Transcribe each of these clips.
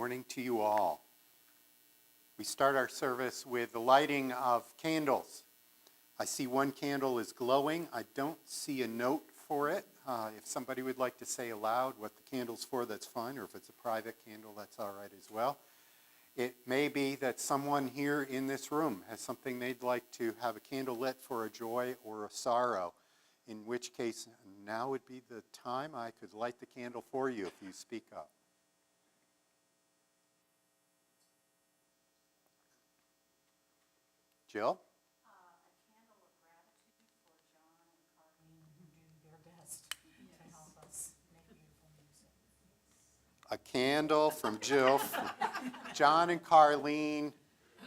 morning to you all. We start our service with the lighting of candles. I see one candle is glowing. I don't see a note for it. If somebody would like to say aloud what the candle's for, that's fine, or if it's a private candle, that's all right as well. It may be that someone here in this room has something they'd like to have a candle lit for a joy or a sorrow, in which case now would be the time I could light the candle for you if you speak up. Jill? A candle of gratitude for John and Carleen who do their best to help us make beautiful music. A candle from Jill, from John and Carleen,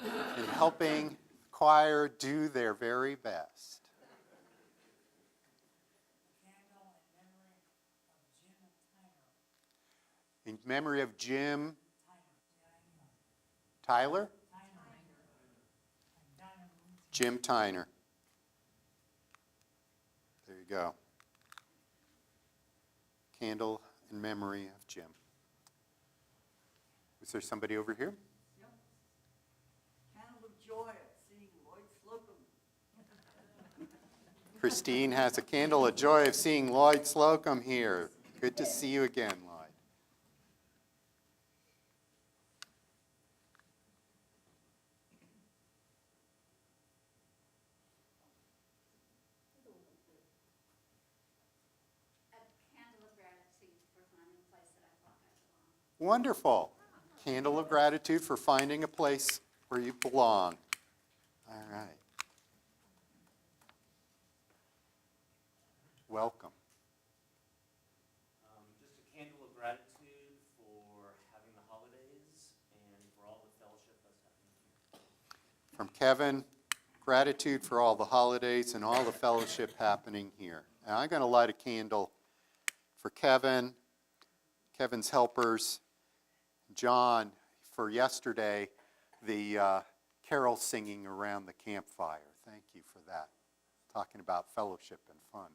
in helping the choir do their very best. A candle in memory of Jim Tyler? Jim Tyner. There you go. Candle in memory of Jim. Is there somebody over here? Yep. Candle of joy at seeing Lloyd Slocum. Christine has a candle of joy of seeing Lloyd Slocum here. Good to see you again, Lloyd. Wonderful. Candle of gratitude for finding a place where you belong. All right. Welcome. Just a candle of gratitude for having the holidays and for all the fellowship that's happening here. From Kevin, gratitude for all the holidays and all the fellowship happening here. And I'm going to light a candle for Kevin, Kevin's helpers, John, for yesterday, the carol singing around the campfire. Thank you for that. Talking about fellowship and fun.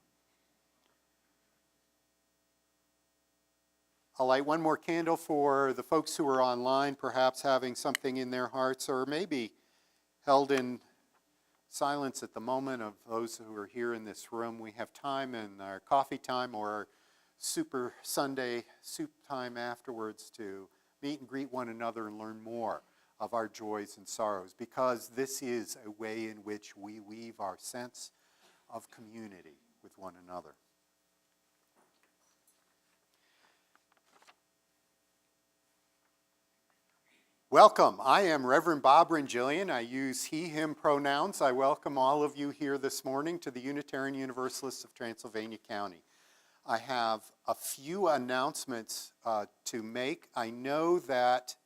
I'll light one more candle for the folks who are online, perhaps having something in their hearts, or maybe held in silence at the moment of those who are here in this room. We have time in our coffee time or our Super Sunday soup time afterwards to meet and greet one another and learn more of our joys and sorrows, because this is a way in which we weave our sense of community with one another. Welcome. I am Reverend Bob Renjilian. I use he, him pronouns. I welcome all of you here this morning to the Unitarian Universalists of Transylvania County. I have a few announcements to make. I know that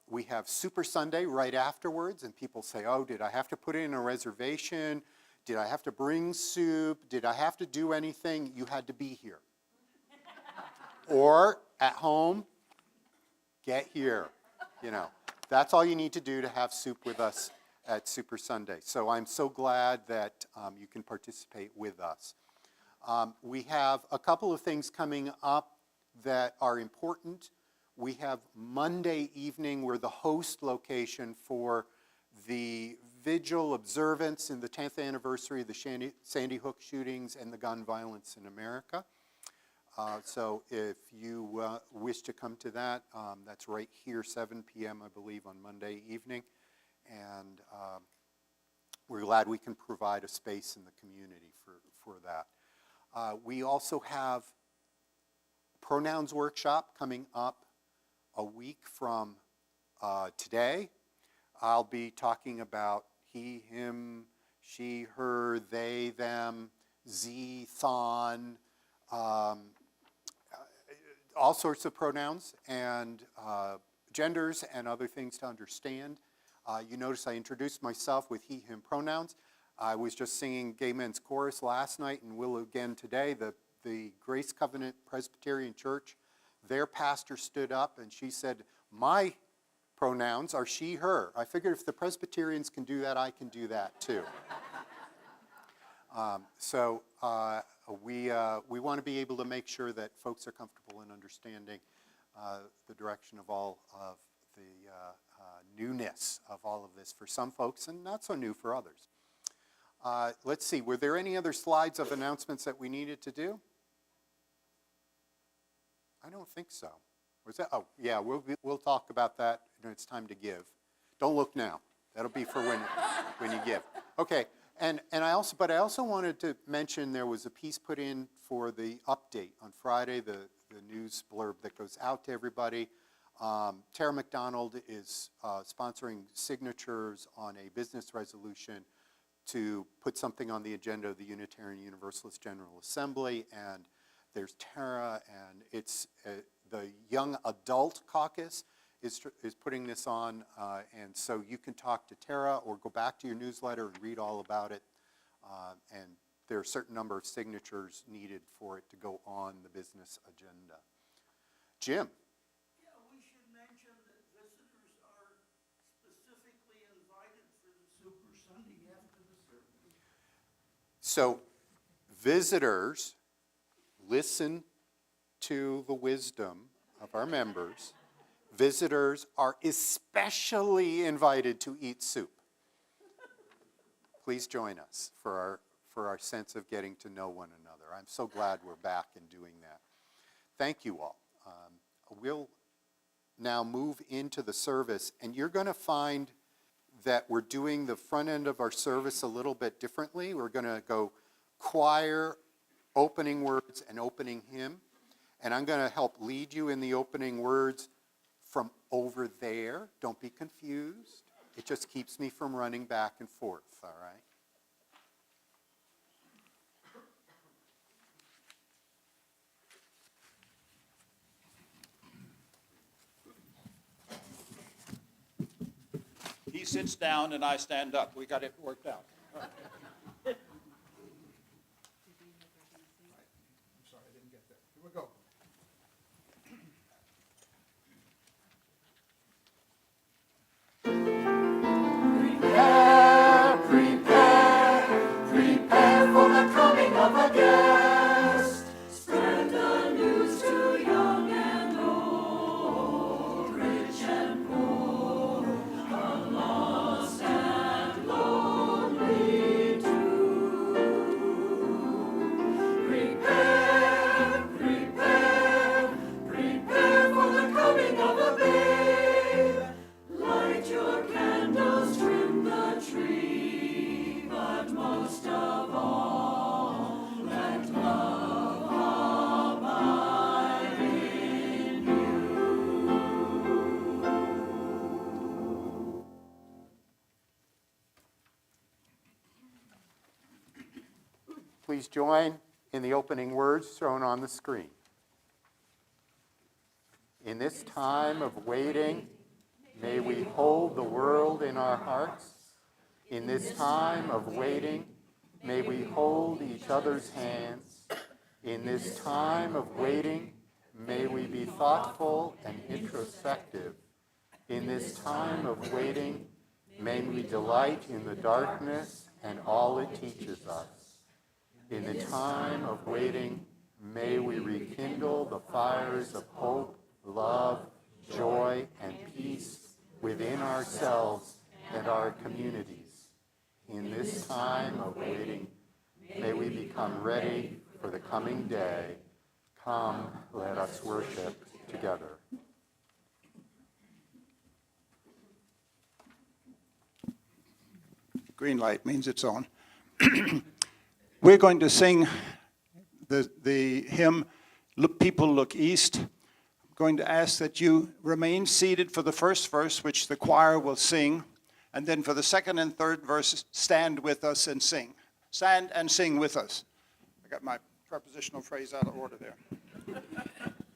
we have Super Sunday right afterwards, and people say, oh, did I have to put in a reservation? Did I have to bring soup? Did I have to do anything? You had to be here. Or at home, get here. You know, that's all you need to do to have soup with us at Super Sunday. So I'm so glad that you can participate with us. We have a couple of things coming up that are important. We have Monday evening, we're the host location for the vigil observance in the 10th anniversary of the Sandy Hook shootings and the gun violence in America. So if you wish to come to that, that's right here, 7 p.m., I believe, on Monday evening. And we're glad we can provide a space in the community for that. We also have pronouns workshop coming up a week from today. I'll be talking about he, him, she, her, they, them, ze, thon, all sorts of pronouns and genders and other things to understand. You notice I introduced myself with he, him pronouns. I was just singing Gay Men's Chorus last night and will again today. The Grace Covenant Presbyterian Church, their pastor stood up and she said, my pronouns are she, her. I figured if the Presbyterians can do that, I can do that too. We want to be able to make sure that folks are comfortable in understanding the direction of all of the newness of all of this for some folks and not so new for others. Let's see, were there any other slides of announcements that we needed to do? I don't think so. Was that? Oh, yeah, we'll talk about that when it's time to give. Don't look now. That'll be for when you give. Okay, and I also wanted to mention there was a piece put in for the update on Friday, the news blurb that goes out to everybody. Tara McDonald is sponsoring signatures on a business resolution to put something on the agenda of the Unitarian Universalist General Assembly, and there's Tara, and it's the Young Adult Caucus is putting this on, and so you can talk to Tara or go back to your newsletter and read all about it, and there are a certain number of signatures needed for it to go on the business agenda. Jim? Yeah, we should mention that visitors are specifically invited for the Super Sunday after the service. So visitors listen to the wisdom of our members. Visitors are especially invited to eat soup. Please join us for our sense of getting to know one another. I'm so glad we're back and doing that. Thank you all. We'll now move into the service, and you're going to find that we're doing the front end of our service a little bit differently. We're going to go choir, opening words, and opening hymn. And I'm going to help lead you in the opening words from over there. Don't be confused. It just keeps me from running back and forth, all right? He sits down and I stand up. We got it worked out. I'm sorry, I didn't get that. Here we go. Prepare for the coming of a guest. Spread the news to young and old, rich and poor, the lost and lonely too. Prepare for the coming of a babe. Light your candles, trim the tree, but most of all, let love abide in you. Please join in the opening words thrown on the screen. In this time of waiting, may we hold the world in our hearts. In this time of waiting, may we hold each other's hands. In this time of waiting, may we be thoughtful and introspective. In this time of waiting, may we delight in the darkness and all it teaches us. In the time of waiting, may we rekindle the fires of hope, love, joy, and peace within ourselves and our communities. In this time of waiting, may we become ready for the coming day. Come, let us worship together. Green light means it's on. We're going to sing the hymn, People Look East. I'm going to ask that you remain seated for the first verse, which the choir will sing, and then for the second and third verses, stand with us and sing. Stand and sing with us. I got my prepositional phrase out of order there,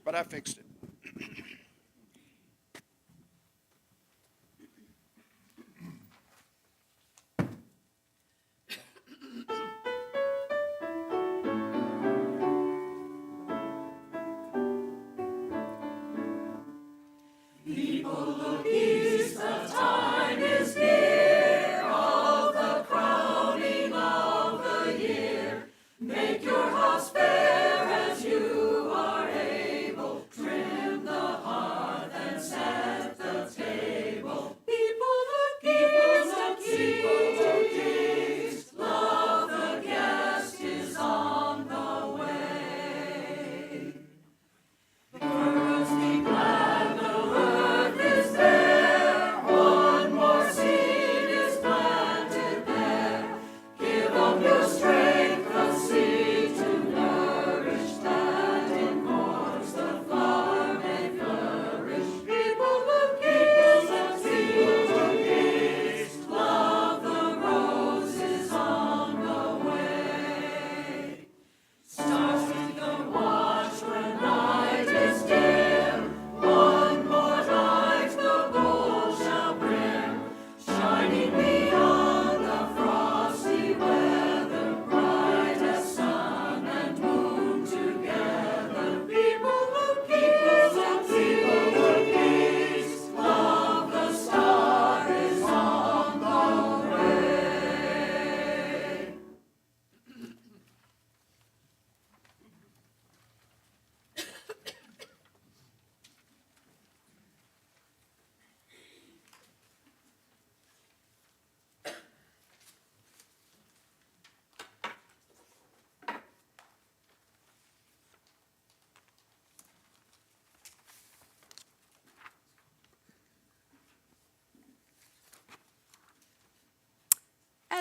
but I fixed it. Make your house fair as you are able.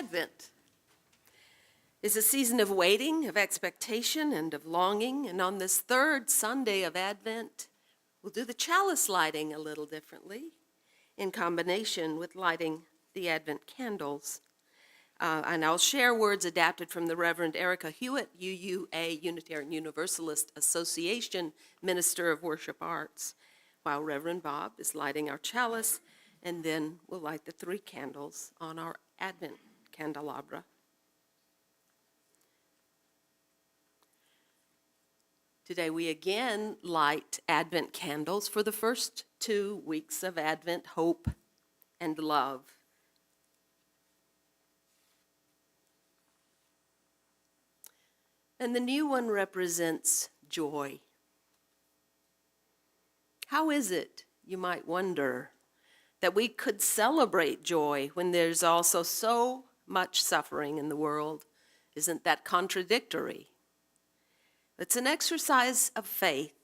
Advent is a season of waiting, of expectation, and of longing. And on this third Sunday of Advent, we'll do the chalice lighting a little differently in combination with lighting the Advent candles. And I'll share words adapted from the Reverend Erica Hewitt, UUA, Unitarian Universalist Association Minister of Worship Arts, while Reverend Bob is lighting our chalice, and then we'll light the 3 candles on our Advent candelabra. Today we again light Advent candles for the first 2 weeks of Advent, hope and love. And the new one represents joy. How is it, you might wonder, that we could celebrate joy when there's also so much suffering in the world? Isn't that contradictory? It's an exercise of faith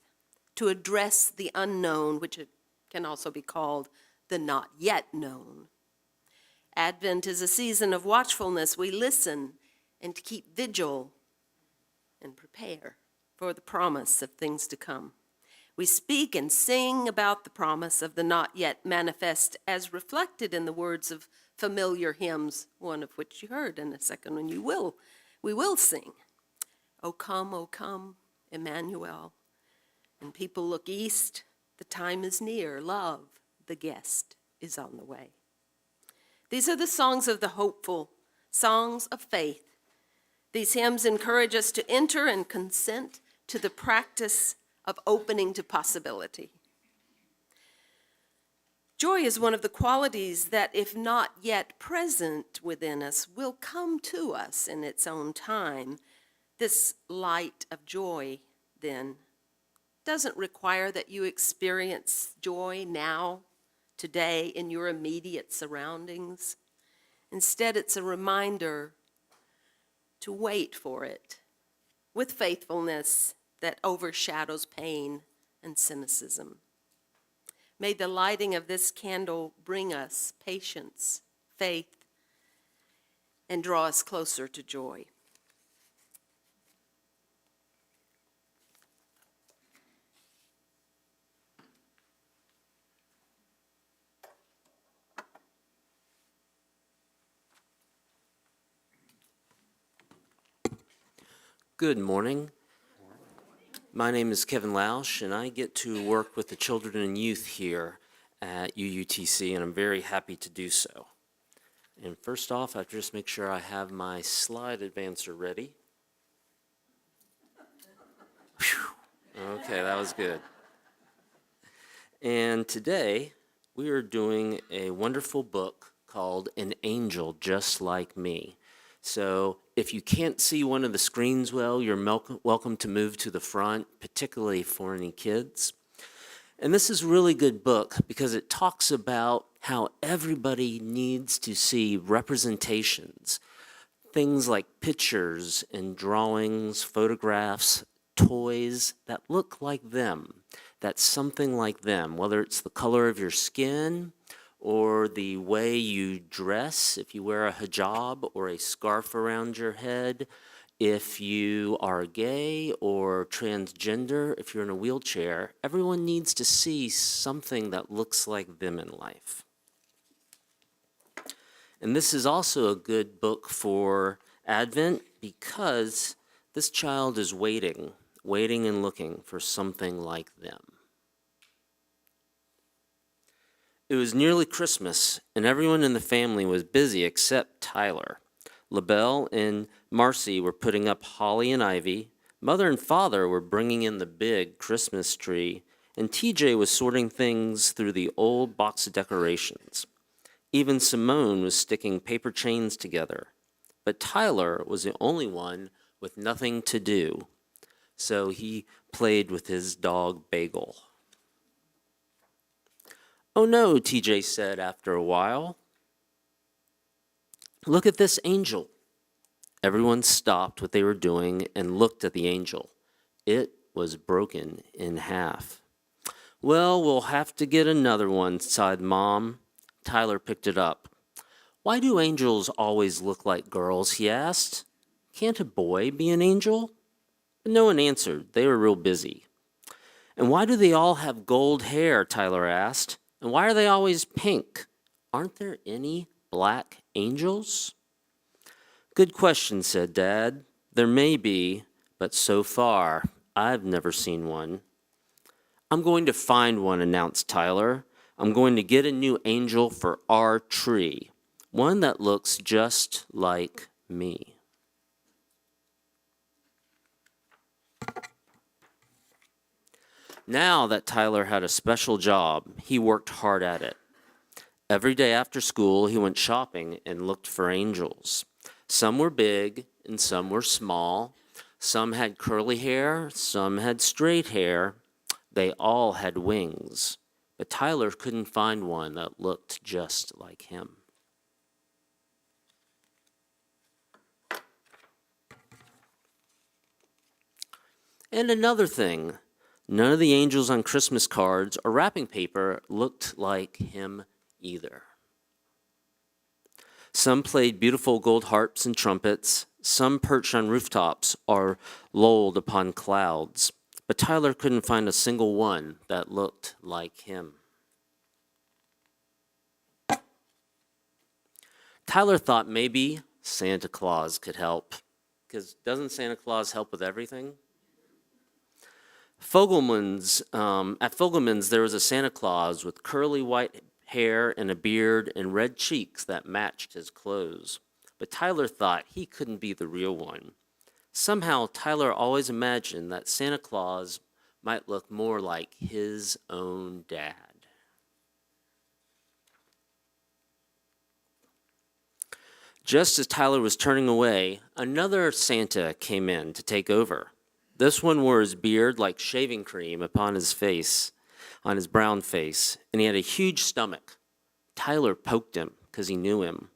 to address the unknown, which it can also be called the not yet known. Advent is a season of watchfulness. We listen and keep vigil and prepare for the promise of things to come. We speak and sing about the promise of the not yet manifest as reflected in the words of familiar hymns, one of which you heard, and the second one we will sing. O come, Emmanuel. And people look east, the time is near, love, the guest is on the way. These are the songs of the hopeful, songs of faith. These hymns encourage us to enter and consent to the practice of opening to possibility. Joy is one of the qualities that, if not yet present within us, will come to us in its own time. This light of joy, then, doesn't require that you experience joy now, today, in your immediate surroundings. Instead, it's a reminder to wait for it with faithfulness that overshadows pain and cynicism. May the lighting of this candle bring us patience, faith, and draw us closer to joy. Good morning. My name is Kevin Lausch, and I get to work with the children and youth here at UUTC, and I'm very happy to do so. And first off, I have to just make sure I have my slide advancer ready. Whew. Okay, that was good. And today, we are doing a wonderful book called An Angel Just Like Me. So if you can't see one of the screens well, you're welcome to move to the front, particularly for any kids. And this is a really good book because it talks about how everybody needs to see representations, things like pictures and drawings, photographs, toys that look like them, that's something like them, whether it's the color of your skin, or the way you dress, if you wear a hijab or a scarf around your head, if you are gay or transgender, if you're in a wheelchair, everyone needs to see something that looks like them in life. And this is also a good book for Advent because this child is waiting and looking for something like them. It was nearly Christmas, and everyone in the family was busy except Tyler. LaBelle and Marcy were putting up holly and ivy, Mother and Father were bringing in the big Christmas tree, and TJ was sorting things through the old box of decorations. Even Simone was sticking paper chains together. But Tyler was the only one with nothing to do, so he played with his dog Bagel. "Oh no," TJ said after a while. "Look at this angel." Everyone stopped what they were doing and looked at the angel. It was broken in half. "Well, we'll have to get another one," sighed Mom. Tyler picked it up. Why do angels always look like girls, he asked. Can't a boy be an angel? But no one answered. They were real busy. And why do they all have gold hair, Tyler asked. And why are they always pink? Aren't there any black angels? Good question, said Dad. There may be, but so far, I've never seen one. I'm going to find one, announced Tyler. I'm going to get a new angel for our tree, one that looks just like me. Now that Tyler had a special job, he worked hard at it. Every day after school, he went shopping and looked for angels. Some were big and some were small. Some had curly hair, some had straight hair. They all had wings, but Tyler couldn't find one that looked just like him. And another thing, none of the angels on Christmas cards or wrapping paper looked like him either. Some played beautiful gold harps and trumpets. Some perched on rooftops or lolled upon clouds. But Tyler couldn't find a single one that looked like him. Tyler thought maybe Santa Claus could help. Because doesn't Santa Claus help with everything? At Fogelman's, there was a Santa Claus with curly white hair and a beard and red cheeks that matched his clothes. But Tyler thought he couldn't be the real one. Somehow, Tyler always imagined that Santa Claus might look more like his own dad. Just as Tyler was turning away, another Santa came in to take over. This one wore his beard like shaving cream upon his face, on his brown face, and he had a huge stomach. Tyler poked him because he knew him.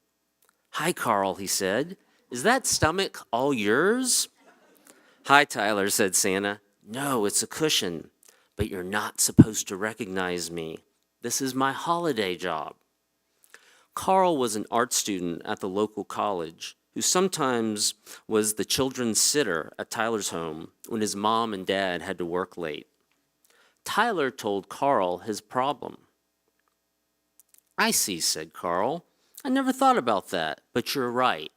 "Hi, Carl," he said. "Is that stomach all yours?" "Hi, Tyler," said Santa. "No, it's a cushion, but you're not supposed to recognize me. This is my holiday job." Carl was an art student at the local college who sometimes was the children's sitter at Tyler's home when his mom and dad had to work late. Tyler told Carl his problem. "I see," said Carl. "I never thought about that, but you're right.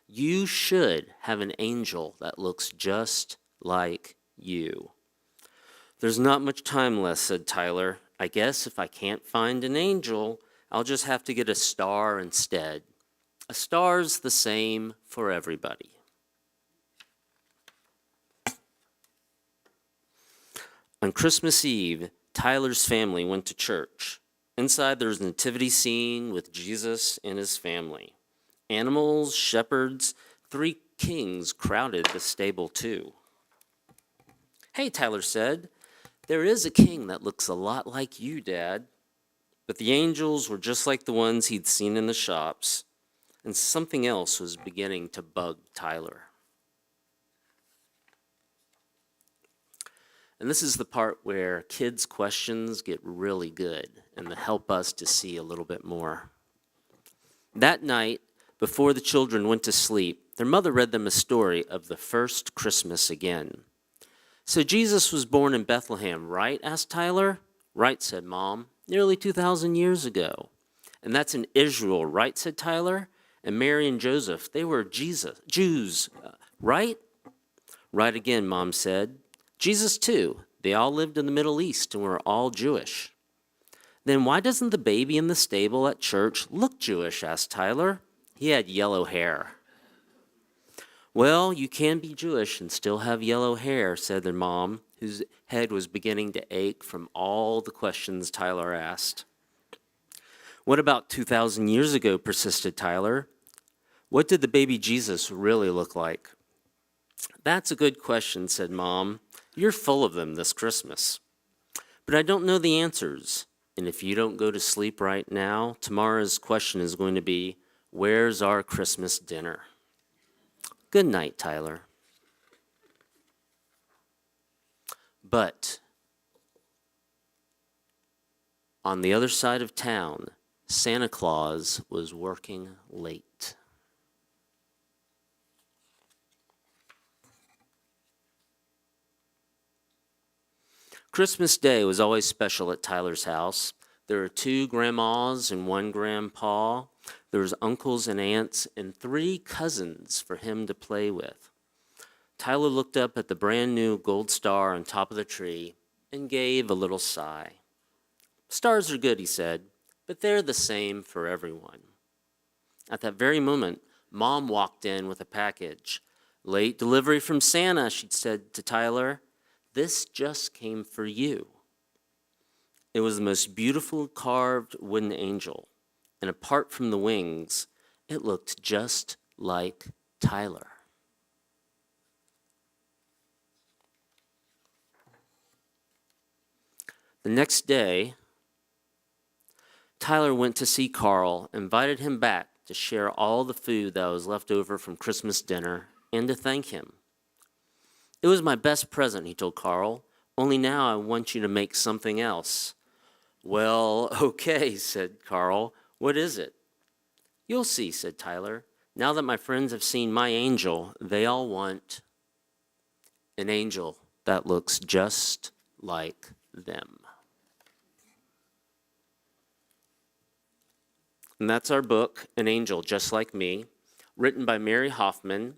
You should have an angel that looks just like you." "There's not much time left," said Tyler. "I guess if I can't find an angel, I'll just have to get a star instead. A star's the same for everybody." On Christmas Eve, Tyler's family went to church. Inside there was a nativity scene with Jesus and his family. Animals, shepherds, 3 kings crowded the stable too. "Hey," Tyler said, "there is a king that looks a lot like you, Dad." But the angels were just like the ones he'd seen in the shops, and something else was beginning to bug Tyler. And this is the part where kids' questions get really good and they help us to see a little bit more. That night, before the children went to sleep, their mother read them a story of the first Christmas again. "So Jesus was born in Bethlehem, right?" asked Tyler. "Right," said Mom. "Nearly 2,000 years ago." "And that's in Israel, right?" said Tyler. "And Mary and Joseph, they were Jews, right?" "Right again," Mom said. "Jesus too. They all lived in the Middle East and were all Jewish." "Then why doesn't the baby in the stable at church look Jewish?" asked Tyler. "He had yellow hair." "Well, you can be Jewish and still have yellow hair," said their mom, whose head was beginning to ache from all the questions Tyler asked. "What about 2,000 years ago?" persisted Tyler. "What did the baby Jesus really look like?" "That's a good question," said Mom. "You're full of them this Christmas. But I don't know the answers. And if you don't go to sleep right now, tomorrow's question is going to be, where's our Christmas dinner?" Good night, Tyler. But on the other side of town, Santa Claus was working late. Christmas Day was always special at Tyler's house. There were 2 grandmas and 1 grandpa. There was uncles and aunts and 3 cousins for him to play with. Tyler looked up at the brand new gold star on top of the tree and gave a little sigh. Stars are good, he said, but they're the same for everyone. At that very moment, Mom walked in with a package. Late delivery from Santa, she said to Tyler. This just came for you. It was the most beautiful carved wooden angel, and apart from the wings, it looked just like Tyler. The next day, Tyler went to see Carl, invited him back to share all the food that was left over from Christmas dinner, and to thank him. It was my best present, he told Carl, only now I want you to make something else. Well, okay, said Carl. What is it? You'll see, said Tyler. Now that my friends have seen my angel, they all want an angel that looks just like them. And that's our book, An Angel Just Like Me, written by Mary Hoffman,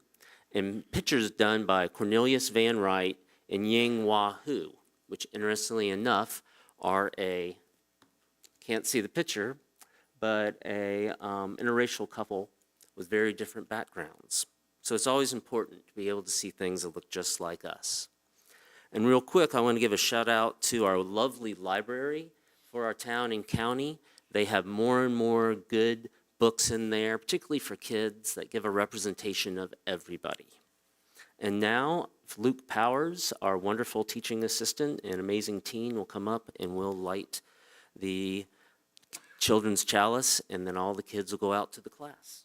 and pictures done by Cornelius Van Wright and Ying Hua Hu, which interestingly enough are can't see the picture, but a interracial couple with very different backgrounds. So it's always important to be able to see things that look just like us. And real quick, I want to give a shout out to our lovely library for our town and county. They have more and more good books in there, particularly for kids, that give a representation of everybody. And now, Luke Powers, our wonderful teaching assistant and amazing teen, will come up and we'll light the children's chalice, and then all the kids will go out to the class.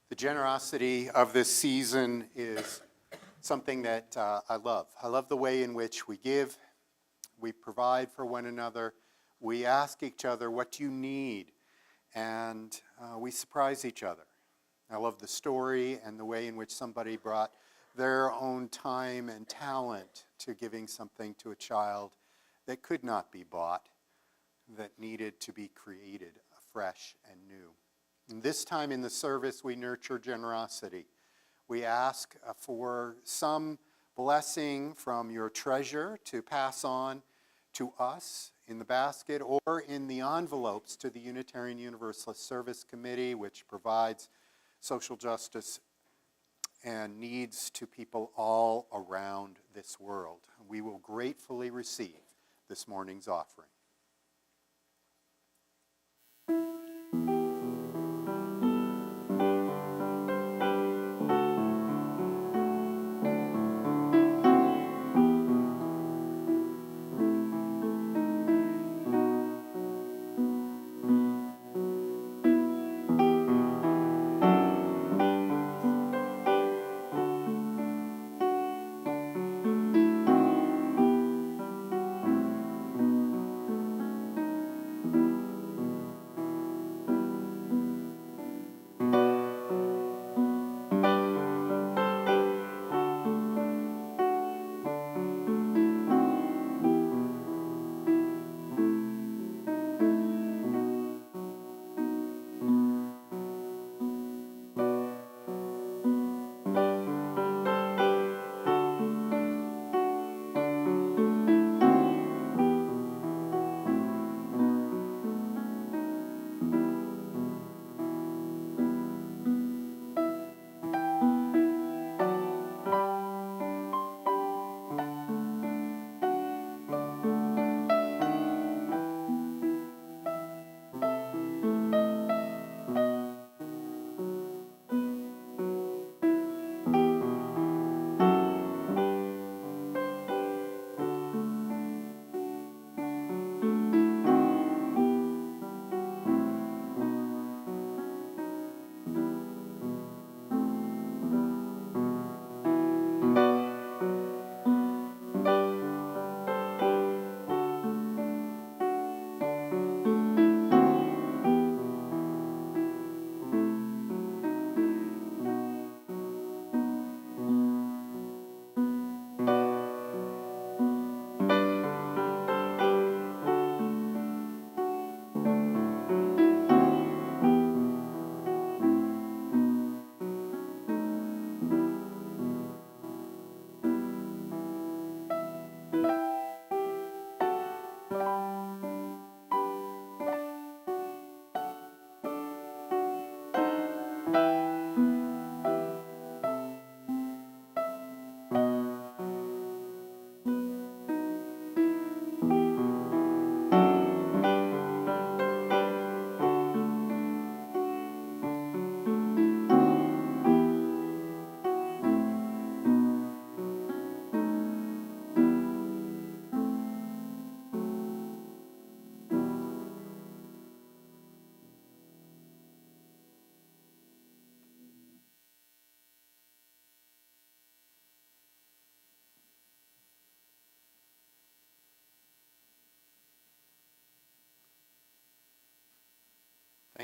The generosity of this season is something that I love. I love the way in which we give, we provide for one another, we ask each other, what do you need? And we surprise each other. I love the story and the way in which somebody brought their own time and talent to giving something to a child that could not be bought, that needed to be created afresh and new. And this time in the service, we nurture generosity. We ask for some blessing from your treasure to pass on to us in the basket or in the envelopes to the Unitarian Universalist Service Committee, which provides social justice and needs to people all around this world. We will gratefully receive this morning's offering.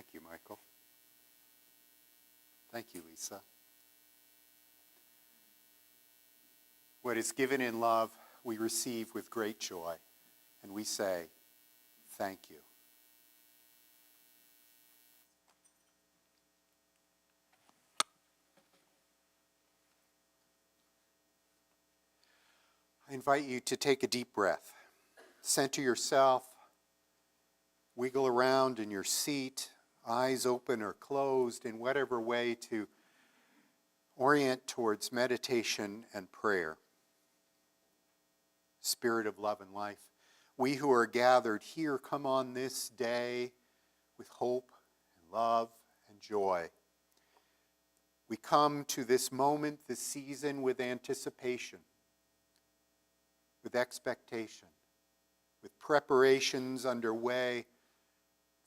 Thank you, Michael. Thank you, Lisa. What is given in love, we receive with great joy, and we say, thank you. I invite you to take a deep breath. Center yourself. Wiggle around in your seat, eyes open or closed, in whatever way to orient towards meditation and prayer. Spirit of love and life, we who are gathered here come on this day with hope and love and joy. We come to this moment, this season, with anticipation, with expectation, with preparations underway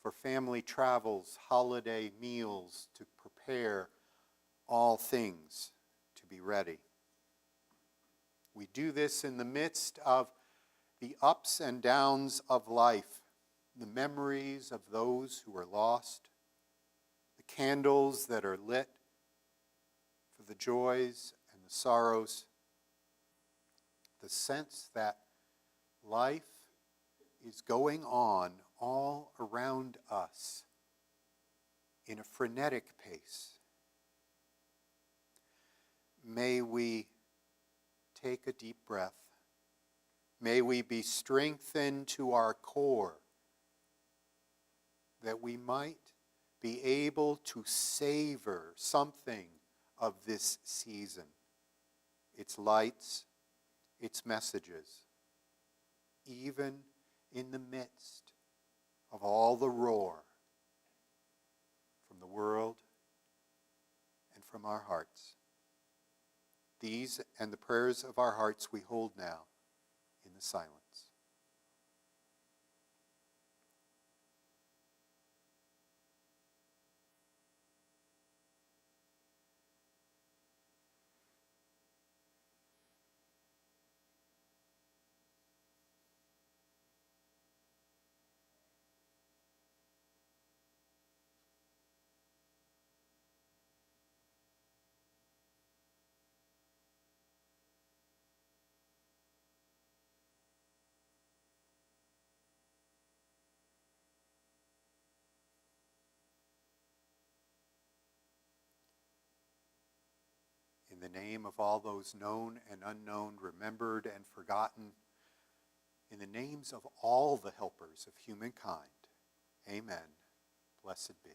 for family travels, holiday meals, to prepare all things to be ready. We do this in the midst of the ups and downs of life, the memories of those who are lost, the candles that are lit for the joys and the sorrows, the sense that life is going on all around us in a frenetic pace. May we take a deep breath. May we be strengthened to our core, that we might be able to savor something of this season, its lights, its messages, even in the midst of all the roar from the world and from our hearts. These and the prayers of our hearts we hold now in the silence. In the name of all those known and unknown, remembered and forgotten, in the names of all the helpers of humankind, amen. Blessed be.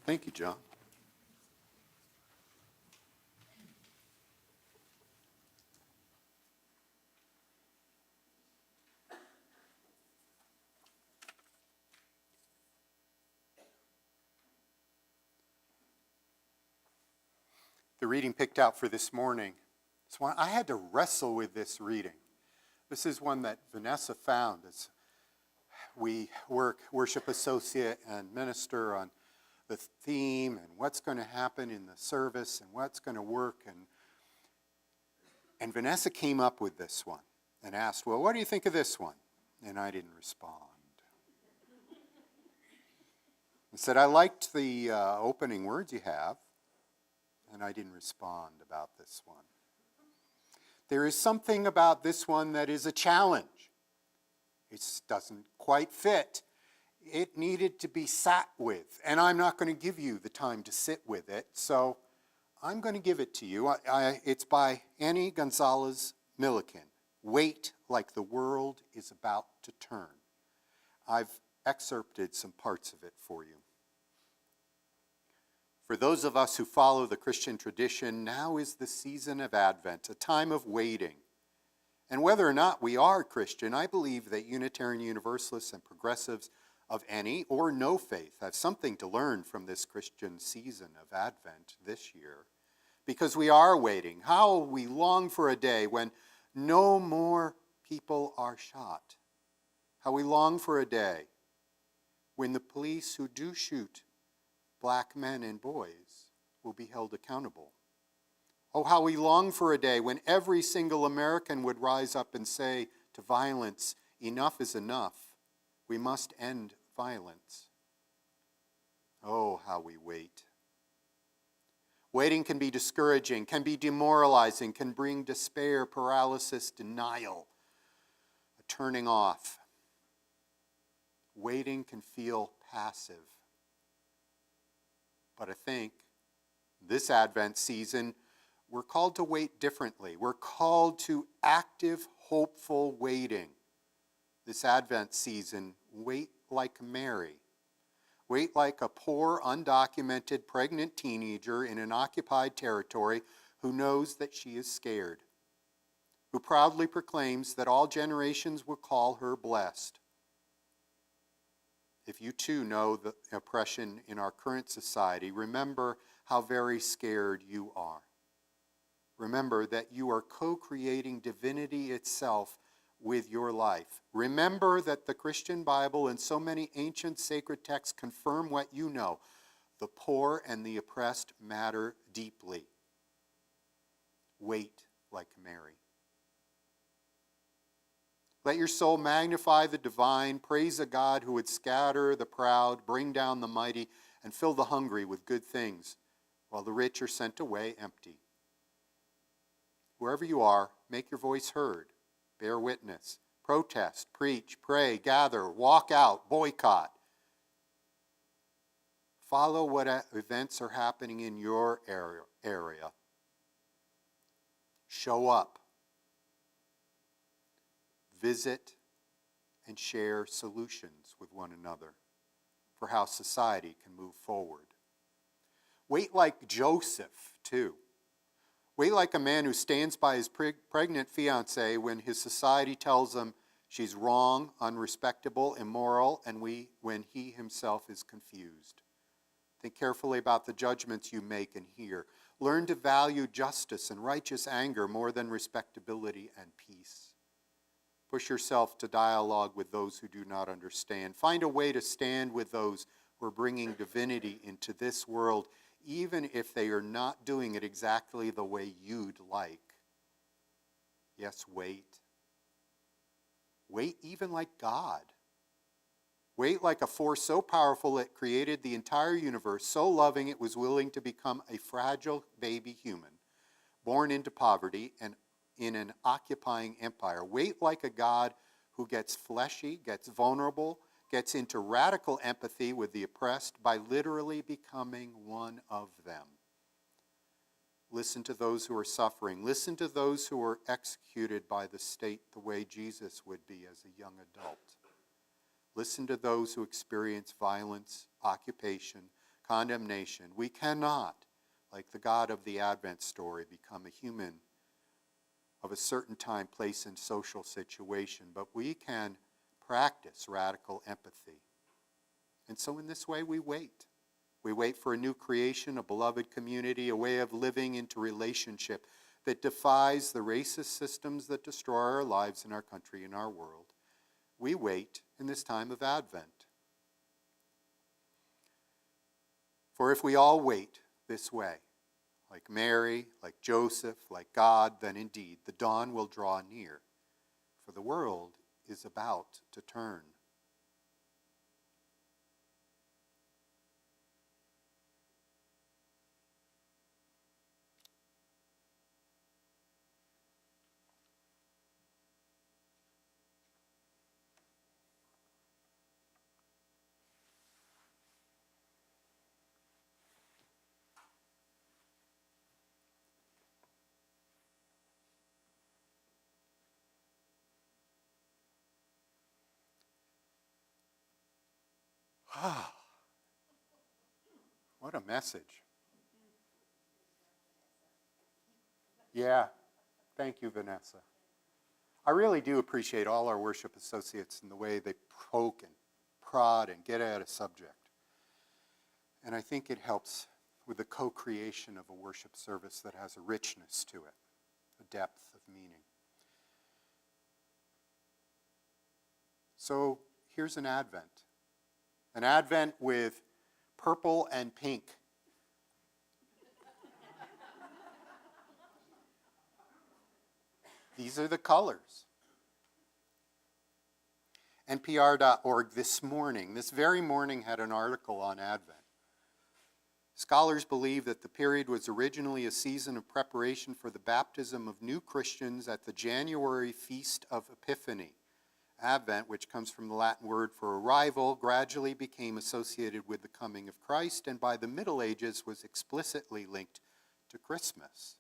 Thank you, John. The reading picked out for this morning, it's one I had to wrestle with this reading. This is one that Vanessa found as we worship associate and minister on the theme and what's going to happen in the service and what's going to work. And Vanessa came up with this one and asked, well, what do you think of this one? And I didn't respond. I said, I liked the opening words you have, and I didn't respond about this one. There is something about this one that is a challenge. It doesn't quite fit. It needed to be sat with, and I'm not going to give you the time to sit with it, so I'm going to give it to you. It's by Annie Gonzalez Milliken, Wait Like the World is About to Turn. I've excerpted some parts of it for you. For those of us who follow the Christian tradition, now is the season of Advent, a time of waiting. And whether or not we are Christian, I believe that Unitarian Universalists and progressives of any or no faith have something to learn from this Christian season of Advent this year. Because we are waiting. How we long for a day when no more people are shot. How we long for a day when the police who do shoot black men and boys will be held accountable. Oh, how we long for a day when every single American would rise up and say to violence, enough is enough. We must end violence. Oh, how we wait. Waiting can be discouraging, can be demoralizing, can bring despair, paralysis, denial, a turning off. Waiting can feel passive. But I think this Advent season, we're called to wait differently. We're called to active, hopeful waiting. This Advent season, wait like Mary. Wait like a poor, undocumented, pregnant teenager in an occupied territory who knows that she is scared, who proudly proclaims that all generations will call her blessed. If you too know the oppression in our current society, remember how very scared you are. Remember that you are co-creating divinity itself with your life. Remember that the Christian Bible and so many ancient sacred texts confirm what you know. The poor and the oppressed matter deeply. Wait like Mary. Let your soul magnify the divine, praise a God who would scatter the proud, bring down the mighty, and fill the hungry with good things, while the rich are sent away empty. wherever you are, make your voice heard. Bear witness. Protest, preach, pray, gather, walk out, boycott. Follow what events are happening in your area. Show up. Visit and share solutions with one another for how society can move forward. Wait like Joseph, too. Wait like a man who stands by his pregnant fiancée when his society tells him she's wrong, unrespectable, immoral, and when he himself is confused. Think carefully about the judgments you make and hear. Learn to value justice and righteous anger more than respectability and peace. Push yourself to dialogue with those who do not understand. Find a way to stand with those who are bringing divinity into this world, even if they are not doing it exactly the way you'd like. Yes, wait. Wait even like God. Wait like a force so powerful it created the entire universe, so loving it was willing to become a fragile baby human, born into poverty and in an occupying empire. Wait like a God who gets fleshy, gets vulnerable, gets into radical empathy with the oppressed by literally becoming one of them. Listen to those who are suffering. Listen to those who are executed by the state the way Jesus would be as a young adult. Listen to those who experience violence, occupation, condemnation. We cannot, like the God of the Advent story, become a human of a certain time, place, and social situation, but we can practice radical empathy. And so in this way we wait. We wait for a new creation, a beloved community, a way of living into relationship that defies the racist systems that destroy our lives in our country and our world. We wait in this time of Advent. For if we all wait this way, like Mary, like Joseph, like God, then indeed the dawn will draw near, for the world is about to turn. What a message. Yeah, thank you, Vanessa. I really do appreciate all our worship associates and the way they poke and prod and get at a subject. And I think it helps with the co-creation of a worship service that has a richness to it, a depth of meaning. So here's an Advent with purple and pink. These are the colors. NPR.org this very morning, had an article on Advent. Scholars believe that the period was originally a season of preparation for the baptism of new Christians at the January Feast of Epiphany. Advent, which comes from the Latin word for arrival, gradually became associated with the coming of Christ, and by the Middle Ages was explicitly linked to Christmas.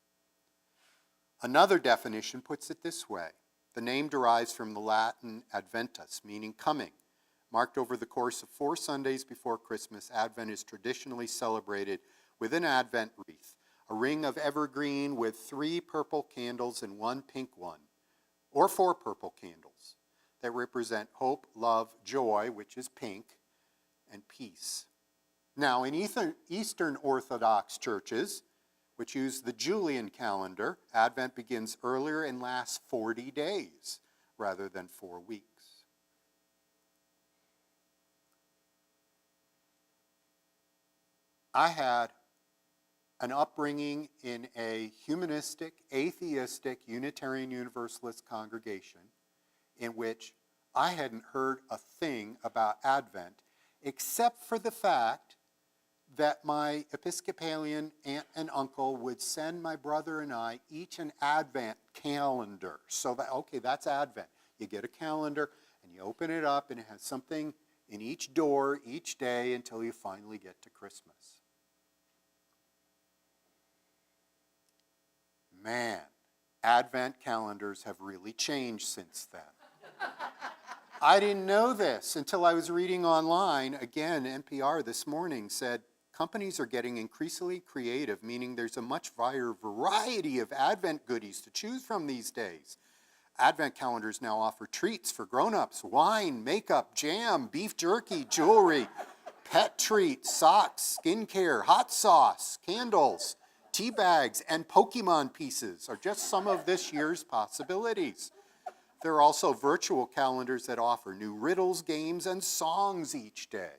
Another definition puts it this way. The name derives from the Latin adventus, meaning coming. Marked over the course of 4 Sundays before Christmas, Advent is traditionally celebrated with an Advent wreath, a ring of evergreen with 3 purple candles and 1 pink one, or 4 purple candles that represent hope, love, joy, which is pink, and peace. Now, in Eastern Orthodox churches, which use the Julian calendar, Advent begins earlier and lasts 40 days rather than 4 weeks. I had an upbringing in a humanistic, atheistic, Unitarian Universalist congregation in which I hadn't heard a thing about Advent except for the fact that my Episcopalian aunt and uncle would send my brother and I each an Advent calendar. So that, okay, that's Advent. You get a calendar and you open it up and it has something in each door each day until you finally get to Christmas. Man, Advent calendars have really changed since then. I didn't know this until I was reading online. Again, NPR this morning said companies are getting increasingly creative, meaning there's a much wider variety of Advent goodies to choose from these days. Advent calendars now offer treats for grown-ups: wine, makeup, jam, beef jerky, jewelry, pet treats, socks, skincare, hot sauce, candles, tea bags, and Pokemon pieces are just some of this year's possibilities. There are also virtual calendars that offer new riddles, games, and songs each day.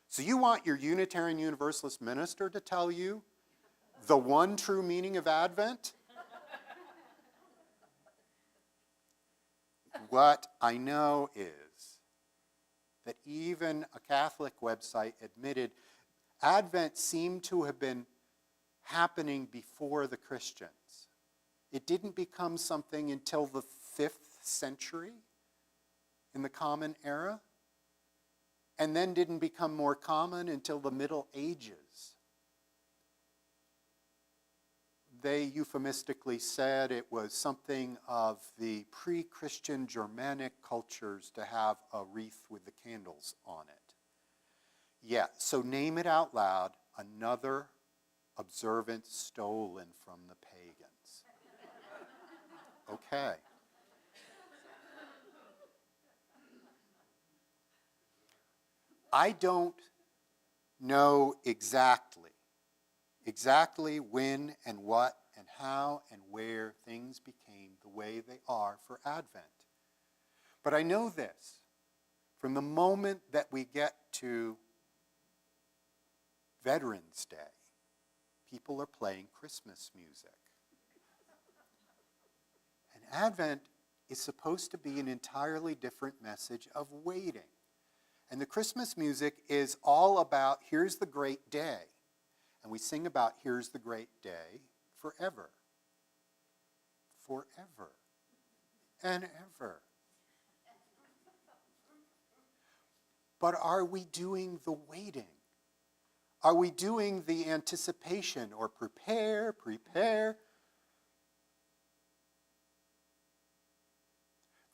So you want your Unitarian Universalist minister to tell you the one true meaning of Advent? What I know is that even a Catholic website admitted Advent seemed to have been happening before the Christians. It didn't become something until the 5th century in the Common Era, and then didn't become more common until the Middle Ages. They euphemistically said it was something of the pre-Christian Germanic cultures to have a wreath with the candles on it. Yeah, so name it out loud, another observance stolen from the pagans. Okay. I don't know exactly when and what and how and where things became the way they are for Advent. But I know this, from the moment that we get to Veterans Day, people are playing Christmas music. And Advent is supposed to be an entirely different message of waiting. And the Christmas music is all about, here's the great day. And we sing about, here's the great day, forever. Forever. And ever. But are we doing the waiting? Are we doing the anticipation or prepare?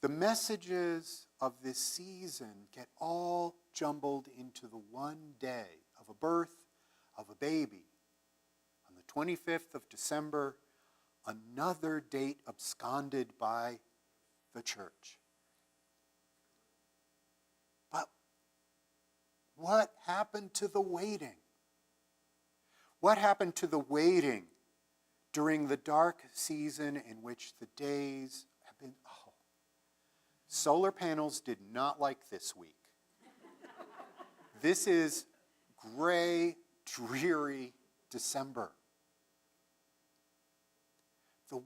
The messages of this season get all jumbled into the one day of a birth of a baby. On the 25th of December, another date absconded by the church. But what happened to the waiting? What happened to the waiting during the dark season in which the days have been... Solar panels did not like this week. This is gray, dreary December. The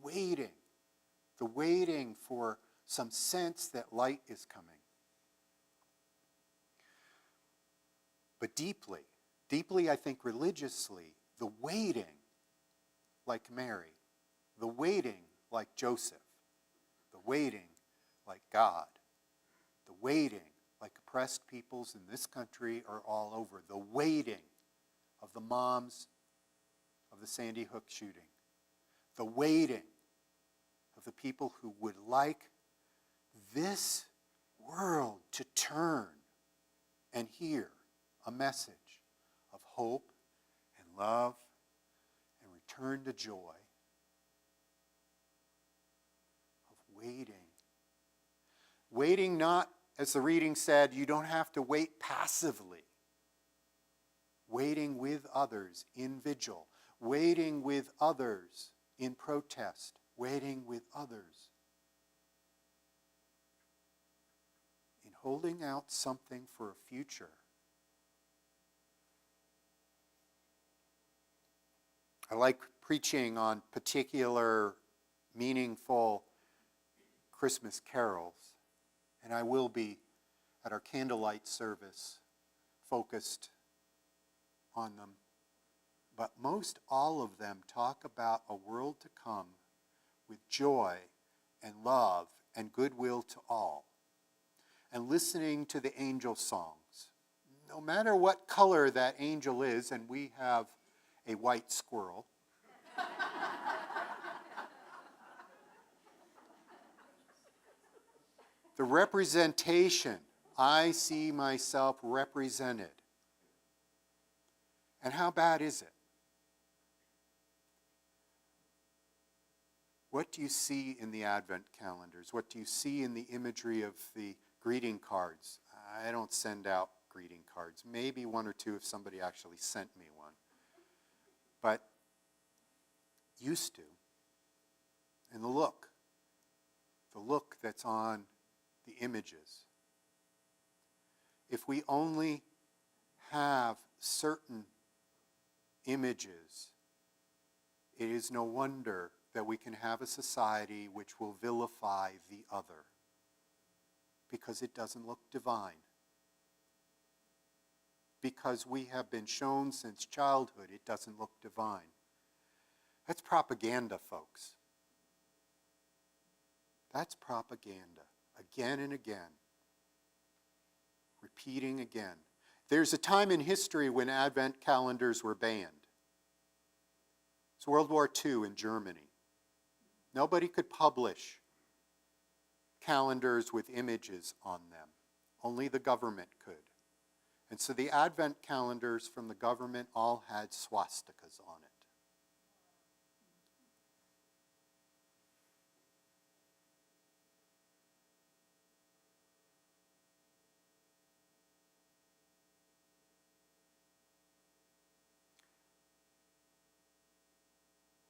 waiting for some sense that light is coming. But deeply, I think religiously, the waiting like Mary, the waiting like Joseph, the waiting like God, the waiting like oppressed peoples in this country or all over, the waiting of the moms of the Sandy Hook shooting, the waiting of the people who would like this world to turn and hear a message of hope and love and return to joy, of waiting. Waiting not, as the reading said, you don't have to wait passively. Waiting with others in vigil. Waiting with others in protest. Waiting with others in holding out something for a future. I like preaching on particular meaningful Christmas carols. And I will be at our candlelight service focused on them, but most all of them talk about a world to come with joy and love and goodwill to all. And listening to the angel songs, no matter what color that angel is, and we have a white squirrel, the representation, I see myself represented. And how bad is it? What do you see in the Advent calendars? What do you see in the imagery of the greeting cards? I don't send out greeting cards. Maybe one or two if somebody actually sent me one. But used to. And the look that's on the images. If we only have certain images, it is no wonder that we can have a society which will vilify the other, because it doesn't look divine. Because we have been shown since childhood it doesn't look divine. That's propaganda, folks. That's propaganda, again and again, repeating again. There's a time in history when Advent calendars were banned. It's World War II in Germany. Nobody could publish calendars with images on them. Only the government could. And so the Advent calendars from the government all had swastikas on it.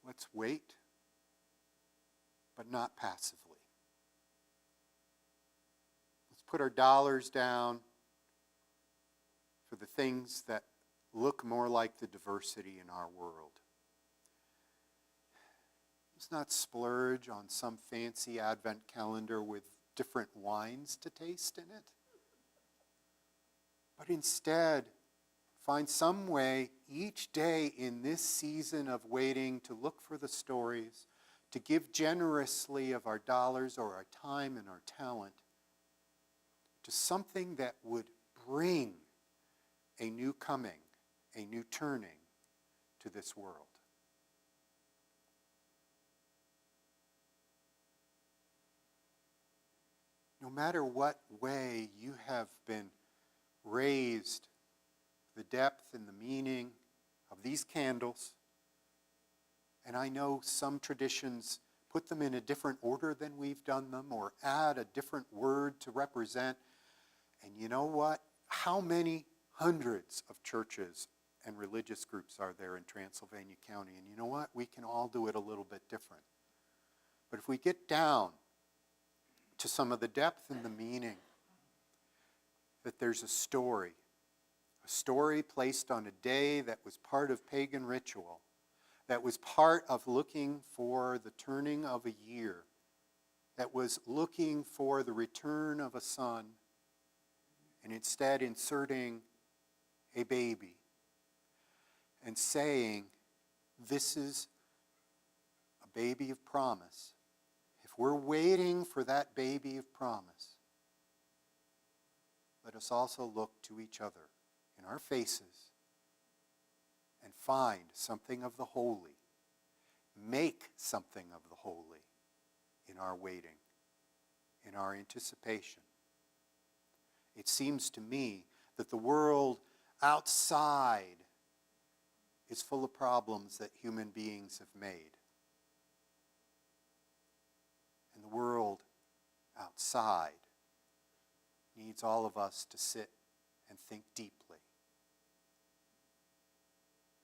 Let's wait, but not passively. Let's put our dollars down for the things that look more like the diversity in our world. Let's not splurge on some fancy Advent calendar with different wines to taste in it, but instead find some way each day in this season of waiting to look for the stories, to give generously of our dollars or our time and our talent to something that would bring a new coming, a new turning to this world. No matter what way you have been raised, the depth and the meaning of these candles, and I know some traditions put them in a different order than we've done them, or add a different word to represent. And you know what? How many hundreds of churches and religious groups are there in Transylvania County? And you know what? We can all do it a little bit different. But if we get down to some of the depth and the meaning, that there's a story placed on a day that was part of pagan ritual, that was part of looking for the turning of a year, that was looking for the return of a son, and instead inserting a baby and saying, this is a baby of promise. If we're waiting for that baby of promise, let us also look to each other in our faces and find something of the holy. Make something of the holy in our waiting, in our anticipation. It seems to me that the world outside is full of problems that human beings have made. And the world outside needs all of us to sit and think deeply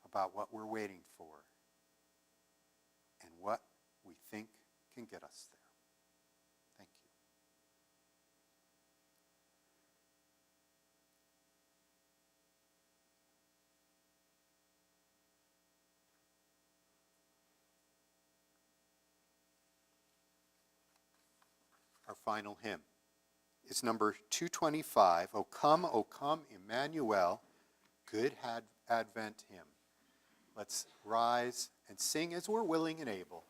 about what we're waiting for and what we think can get us there. Thank you. Our final hymn is number 225, O come, Emmanuel, good Advent hymn. Let's rise and sing as we're willing and able.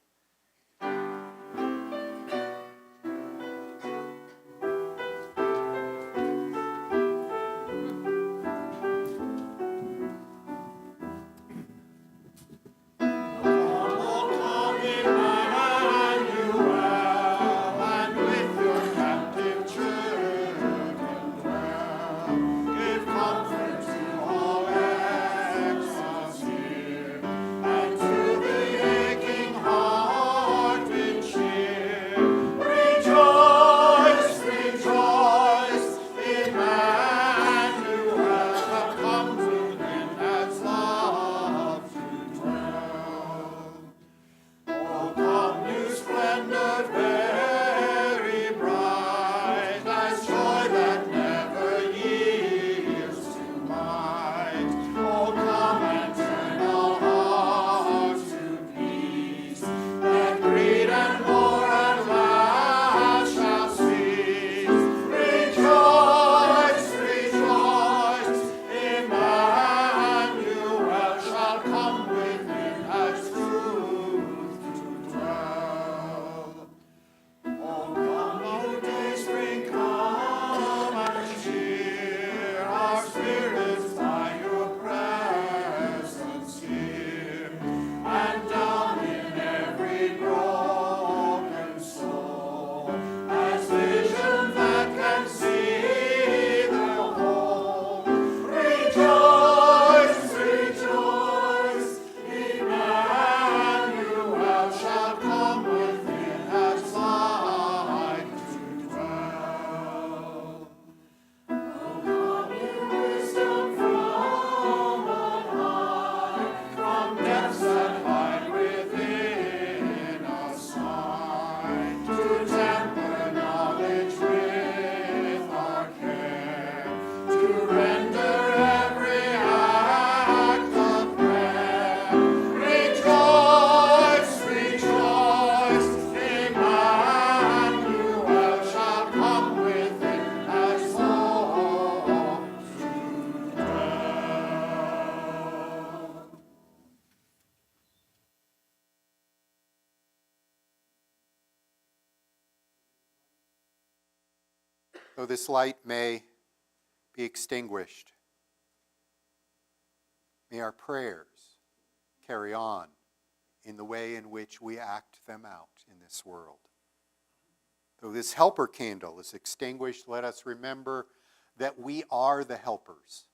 Though this light may be extinguished, may our prayers carry on in the way in which we act them out in this world. Though this helper candle is extinguished, let us remember that we are the helpers,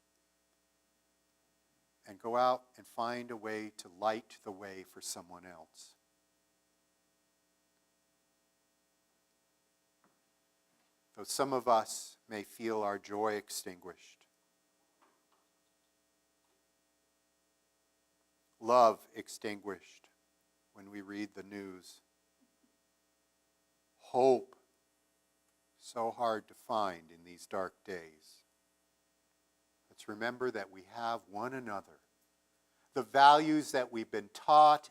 and go out and find a way to light the way for someone else. Though some of us may feel our joy extinguished, love extinguished when we read the news, hope so hard to find in these dark days. Let's remember that we have one another, the values that we've been taught,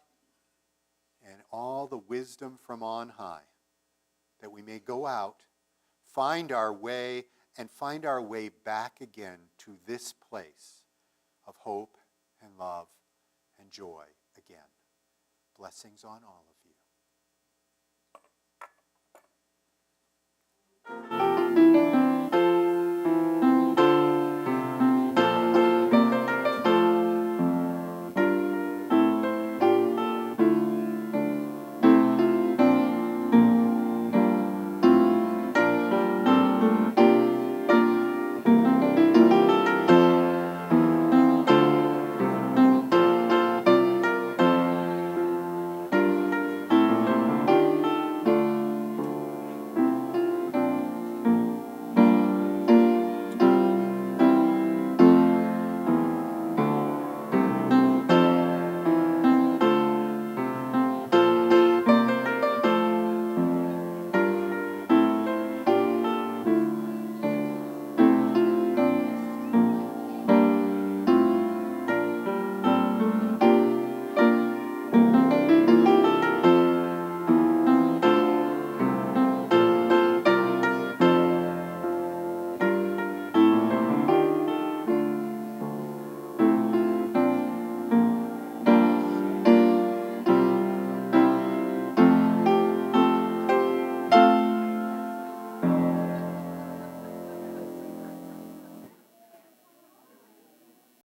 and all the wisdom from on high, that we may go out, find our way, and find our way back again to this place of hope and love and joy again. Blessings on all of you.